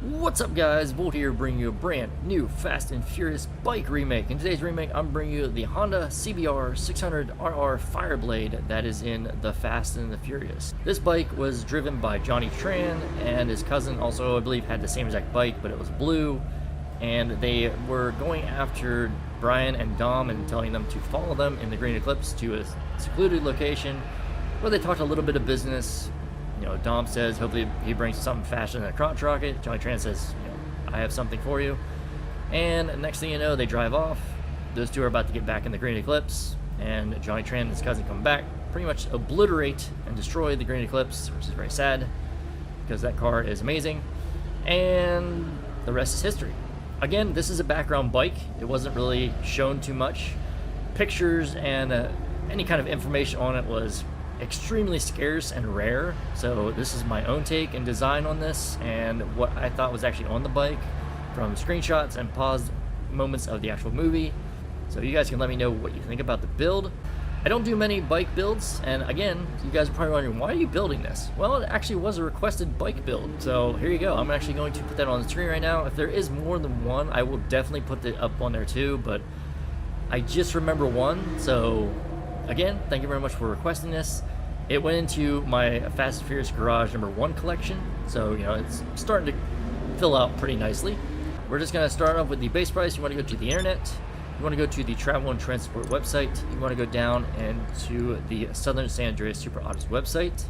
What's up guys, Volt here bringing you a brand new Fast and Furious bike remake. In today's remake, I'm bringing you the Honda CBR600RR Fireblade that is in the Fast and the Furious. This bike was driven by Johnny Tran, and his cousin also, I believe, had the same exact bike, but it was blue. And they were going after Brian and Dom and telling them to follow them in the green eclipse to a secluded location where they talked a little bit of business. You know, Dom says hopefully he brings something faster than a crotch rocket. Johnny Tran says, you know, I have something for you. And next thing you know, they drive off. Those two are about to get back in the green eclipse, and Johnny Tran and his cousin come back, pretty much obliterate and destroy the green eclipse, which is very sad because that car is amazing. And the rest is history. Again, this is a background bike. It wasn't really shown too much. Pictures and any kind of information on it was extremely scarce and rare, so this is my own take and design on this and what I thought was actually on the bike from screenshots and paused moments of the actual movie. So you guys can let me know what you think about the build. I don't do many bike builds, and again, you guys are probably wondering, why are you building this? Well, it actually was a requested bike build, so here you go. I'm actually going to put that on the screen right now. If there is more than one, I will definitely put it up on there too, but I just remember one. So again, thank you very much for requesting this. It went into my Fast and Furious Garage #1 collection, so you know it's starting to fill out pretty nicely. We're just going to start off with the base price. You want to go to the internet, you want to go to the Travel and Transport website, you want to go down and to the Southern San Andreas Super Autos website.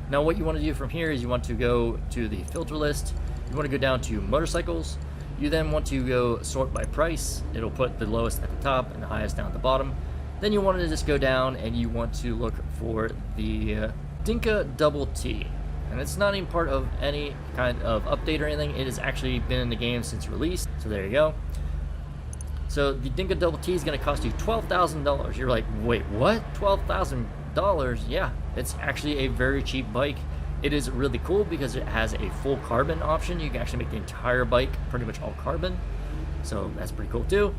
Now what you want to do from here is you want to go to the filter list, you want to go down to motorcycles, you then want to go sort by price. It'll put the lowest at the top and the highest down at the bottom. Then you want to just go down and you want to look for the Dinka Double T. And it's not even part of any kind of update or anything. It has actually been in the game since release. So there you go. So the Dinka Double T is going to cost you $12,000. You're like, wait, what? $12,000? Yeah, it's actually a very cheap bike. It is really cool because it has a full carbon option. You can actually make the entire bike pretty much all carbon. So that's pretty cool too.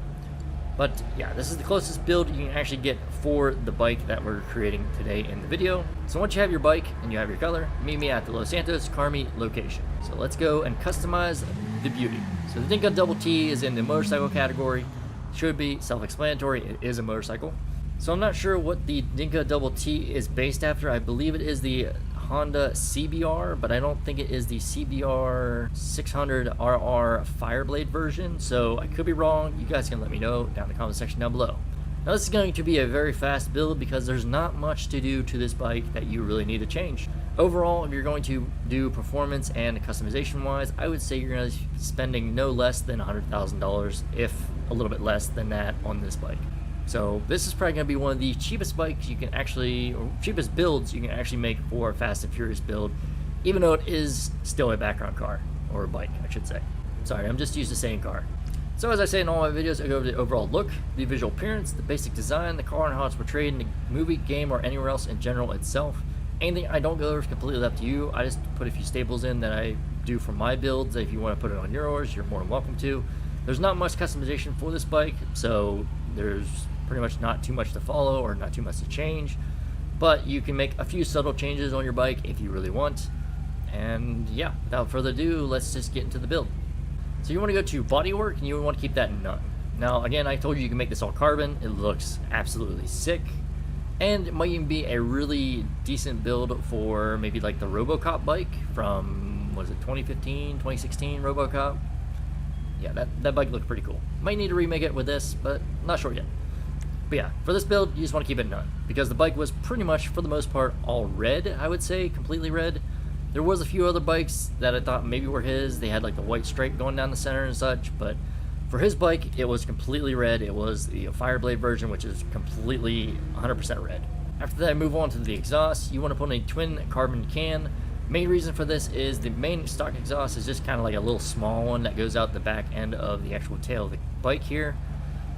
But yeah, this is the closest build you can actually get for the bike that we're creating today in the video. So once you have your bike and you have your color, meet me at the Los Santos Carmi location. So let's go and customize the beauty. So the Dinka Double T is in the motorcycle category. Should be self-explanatory, it is a motorcycle. So I'm not sure what the Dinka Double T is based after. I believe it is the Honda CBR, but I don't think it is the CBR600RR Fireblade version, so I could be wrong. You guys can let me know down in the comment section down below. Now this is going to be a very fast build because there's not much to do to this bike that you really need to change. Overall, if you're going to do performance and customization wise, I would say you're going to be spending no less than $100,000, if a little bit less than that, on this bike. So this is probably going to be one of the cheapest bikes you can actually, or cheapest builds you can actually make for a Fast and Furious build, even though it is still a background car, or a bike, I should say. Sorry, I'm just used to saying car. So as I say in all my videos, I go over the overall look, the visual appearance, the basic design, the car and how it's portrayed in the movie, game, or anywhere else in general itself. Anything I don't go over is completely up to you. I just put a few staples in that I do for my builds. If you want to put it on yours, you're more than welcome to. There's not much customization for this bike, so there's pretty much not too much to follow or not too much to change, but you can make a few subtle changes on your bike if you really want. And yeah, without further ado, let's just get into the build. So you want to go to bodywork and you want to keep that none. Now again, I told you can make this all carbon. It looks absolutely sick, and it might even be a really decent build for maybe like the RoboCop bike from, was it 2015, 2016 RoboCop? Yeah, that bike looked pretty cool. Might need to remake it with this, but not sure yet. But yeah, for this build, you just want to keep it none, because the bike was pretty much, for the most part, all red, I would say, completely red. There was a few other bikes that I thought maybe were his. They had like the white stripe going down the center and such, but for his bike, it was completely red. It was the Fireblade version, which is completely 100% red. After that, I move on to the exhaust. You want to put in a twin carbon can. Main reason for this is the main stock exhaust is just kind of like a little small one that goes out the back end of the actual tail of the bike here.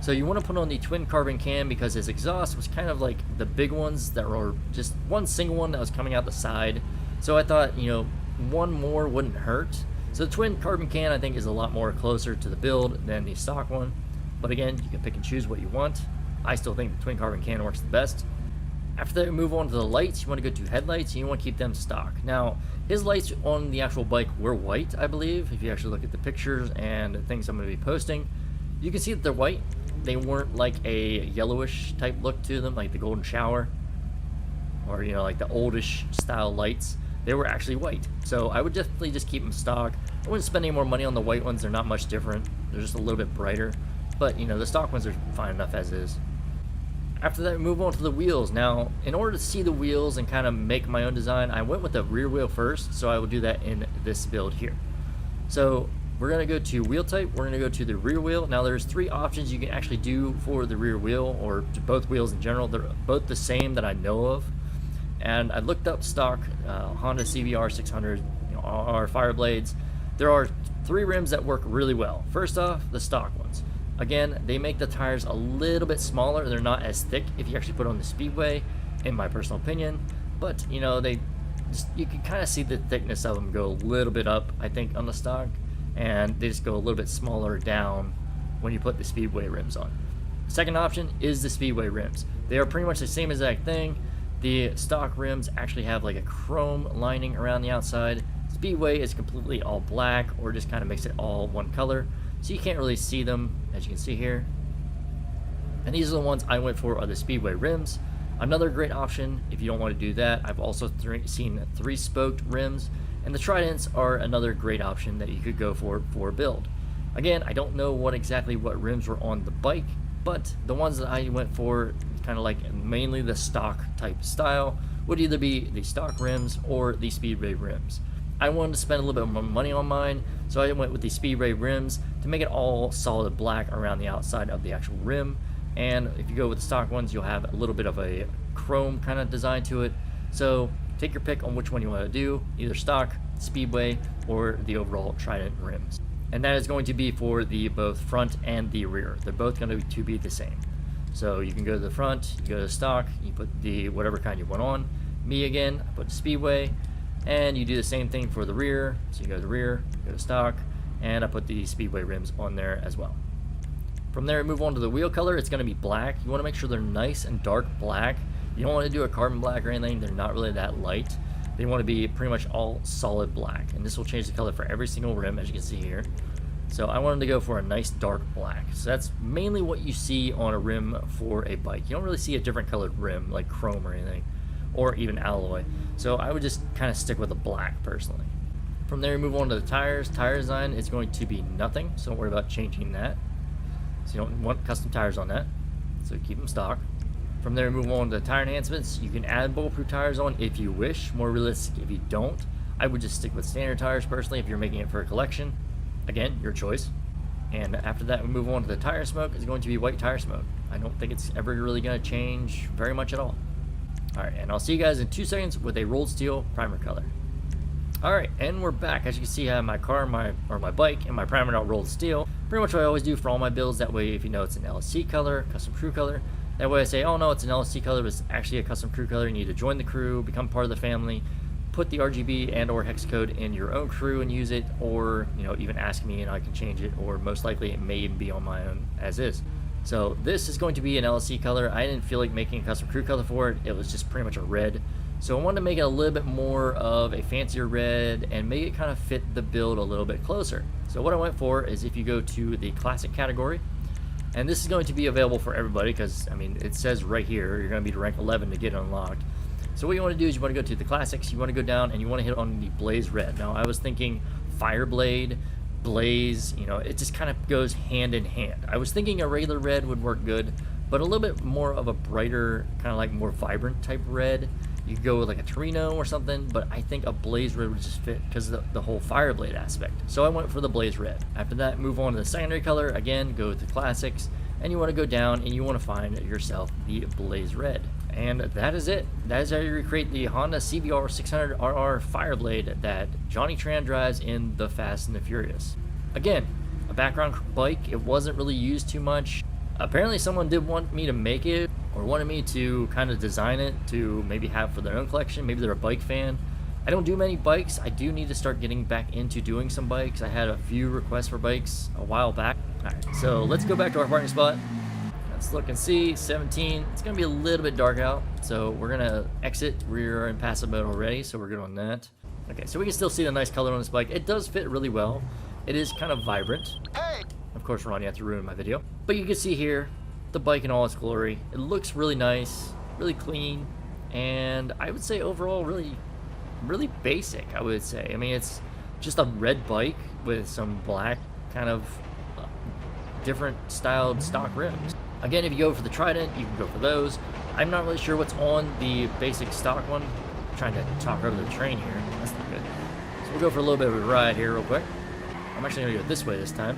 So you want to put on the twin carbon can because his exhaust was kind of like the big ones that were just one single one that was coming out the side. So I thought, you know, one more wouldn't hurt. So the twin carbon can, I think, is a lot more closer to the build than the stock one. But again, you can pick and choose what you want. I still think the twin carbon can works the best. After that, we move on to the lights. You want to go to headlights, and you want to keep them stock. Now, his lights on the actual bike were white, I believe. If you actually look at the pictures and the things I'm going to be posting, you can see that they're white. They weren't like a yellowish type look to them, like the golden shower, or like the oldish style lights. They were actually white. So I would definitely just keep them stock. I wouldn't spend any more money on the white ones. They're not much different. They're just a little bit brighter. But the stock ones are fine enough as is. After that, we move on to the wheels. Now, in order to see the wheels and kind of make my own design, I went with the rear wheel first, so I will do that in this build here. So we're going to go to wheel type, we're going to go to the rear wheel. Now there's 3 options you can actually do for the rear wheel, or to both wheels in general. They're both the same that I know of. And I looked up stock Honda CBR600RR Fireblades. There are 3 rims that work really well. First off, the stock ones. Again, they make the tires a little bit smaller. They're not as thick if you actually put on the Speedway, in my personal opinion. But, you can kind of see the thickness of them go a little bit up, I think, on the stock. And they just go a little bit smaller down when you put the Speedway rims on. Second option is the Speedway rims. They are pretty much the same exact thing. The stock rims actually have like a chrome lining around the outside. Speedway is completely all black, or just kind of makes it all one color. So you can't really see them, as you can see here. And these are the ones I went for, are the Speedway rims. Another great option, if you don't want to do that, I've also seen 3-spoked rims. And the Tridents are another great option that you could go for a build. Again, I don't know what rims were on the bike, but the ones that I went for, kind of like mainly the stock type style, would either be the stock rims or the Speedway rims. I wanted to spend a little bit more money on mine, so I went with the Speedway rims to make it all solid black around the outside of the actual rim. And if you go with the stock ones, you'll have a little bit of a chrome kind of design to it. So take your pick on which one you want to do, either stock, Speedway, or the overall Trident rims. And that is going to be for the both front and the rear. They're both going to be the same. So you can go to the front, you go to the stock, you put the whatever kind you want on. Me again, I put the Speedway. And you do the same thing for the rear. So you go to the rear, go to stock, and I put the Speedway rims on there as well. From there, move on to the wheel color. It's going to be black. You want to make sure they're nice and dark black. You don't want to do a carbon black or anything. They're not really that light. They want to be pretty much all solid black. And this will change the color for every single rim, as you can see here. So I wanted to go for a nice dark black. So that's mainly what you see on a rim for a bike. You don't really see a different colored rim, like chrome or anything, or even alloy. So I would just kind of stick with a black personally. From there, move on to the tires. Tire design is going to be nothing, so don't worry about changing that. So you don't want custom tires on that, so keep them stock. From there, move on to the tire enhancements. You can add bulletproof tires on if you wish. More realistic if you don't. I would just stick with standard tires personally if you're making it for a collection. Again, your choice. And after that, we move on to the tire smoke. It's going to be white tire smoke. I don't think it's ever really going to change very much at all. Alright, and I'll see you guys in 2 seconds with a rolled steel primer color. Alright, and we're back. As you can see, I have my car, my bike, and my primer out rolled steel. Pretty much what I always do for all my builds. That way, if you know it's an LSC color, custom crew color, that way I say, oh no, it's an LSC color, but it's actually a custom crew color. You need to join the crew, become part of the family, put the RGB and or hex code in your own crew and use it, or even ask me and I can change it, or most likely it may even be on my own as is. So this is going to be an LSC color. I didn't feel like making a custom crew color for it. It was just pretty much a red. So I wanted to make it a little bit more of a fancier red and make it kind of fit the build a little bit closer. So what I went for is, if you go to the classic category, and this is going to be available for everybody because, I mean, it says right here, you're going to be to rank 11 to get it unlocked. So what you want to do is you want to go to the classics, you want to go down and you want to hit on the Blaze Red. Now I was thinking Fireblade, Blaze, it just kind of goes hand in hand. I was thinking a regular red would work good, but a little bit more of a brighter, kind of like more vibrant type red. You could go with like a Torino or something, but I think a Blaze Red would just fit because of the whole Fireblade aspect. So I went for the Blaze Red. After that, move on to the secondary color. Again, go with the classics, and you want to go down and you want to find yourself the Blaze Red. And that is it. That is how you recreate the Honda CBR600RR Fireblade that Johnny Tran drives in The Fast and the Furious. Again, a background bike. It wasn't really used too much. Apparently someone did want me to make it, or wanted me to kind of design it to maybe have for their own collection. Maybe they're a bike fan. I don't do many bikes. I do need to start getting back into doing some bikes. I had a few requests for bikes a while back. Alright, so let's go back to our parking spot. Let's look and see. 17. It's going to be a little bit dark out, so we're going to exit. We're in passive mode already, so we're good on that. Okay, so we can still see the nice color on this bike. It does fit really well. It is kind of vibrant. Hey. Of course, Ron, you have to ruin my video. But you can see here the bike in all its glory. It looks really nice, really clean, and I would say overall really basic, I would say. I mean, it's just a red bike with some black kind of different styled stock rims. Again, if you go for the Trident, you can go for those. I'm not really sure what's on the basic stock one. I'm trying to talk over the train here. That's not good. So we'll go for a little bit of a ride here real quick. I'm actually going to go this way this time.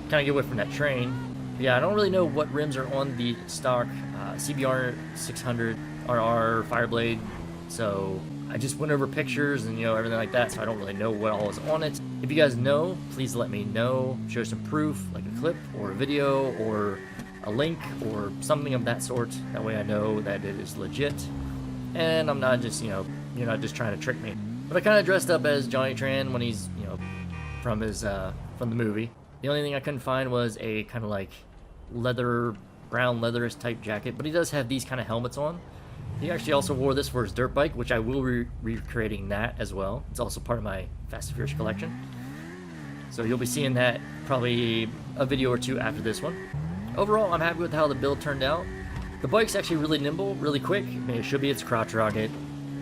Kind of get away from that train. But yeah, I don't really know what rims are on the stock CBR600RR Fireblade. So I just went over pictures and, everything like that, so I don't really know what all is on it. If you guys know, please let me know. Show some proof, like a clip or a video or a link or something of that sort. That way I know that it is legit. And I'm not just, you're not just trying to trick me. But I kind of dressed up as Johnny Tran when he's, from the movie. The only thing I couldn't find was a kind of like brown leatherish type jacket, but he does have these kind of helmets on. He actually also wore this for his dirt bike, which I will be recreating that as well. It's also part of my Fast and Furious collection. So you'll be seeing that probably a video or two after this one. Overall, I'm happy with how the build turned out. The bike's actually really nimble, really quick. I mean, it should be its crotch rocket.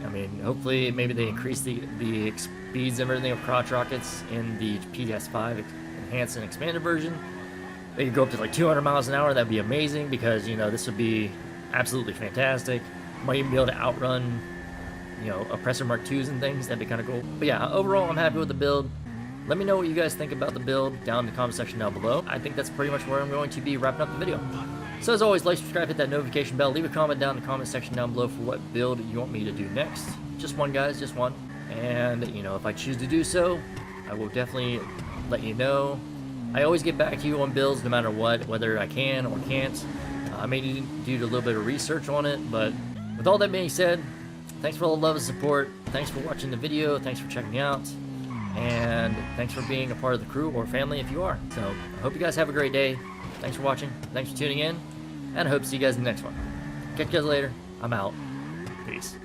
I mean, hopefully maybe they increase the speeds and everything of crotch rockets in the PS5 enhanced and expanded version. They could go up to like 200 miles an hour. That'd be amazing because, this would be absolutely fantastic. Might even be able to outrun, Oppressor Mark IIs and things. That'd be kind of cool. But yeah, overall, I'm happy with the build. Let me know what you guys think about the build down in the comment section down below. I think that's pretty much where I'm going to be wrapping up the video. So as always, like, subscribe, hit that notification bell, leave a comment down in the comment section down below for what build you want me to do next. Just one, guys, just one. And, if I choose to do so, I will definitely let you know. I always get back to you on builds no matter what, whether I can or can't. I may need to do a little bit of research on it, but with all that being said, thanks for all the love and support. Thanks for watching the video. Thanks for checking me out. And thanks for being a part of the crew or family if you are. So I hope you guys have a great day. Thanks for watching. Thanks for tuning in. And I hope to see you guys in the next one. Catch you guys later. I'm out. Peace.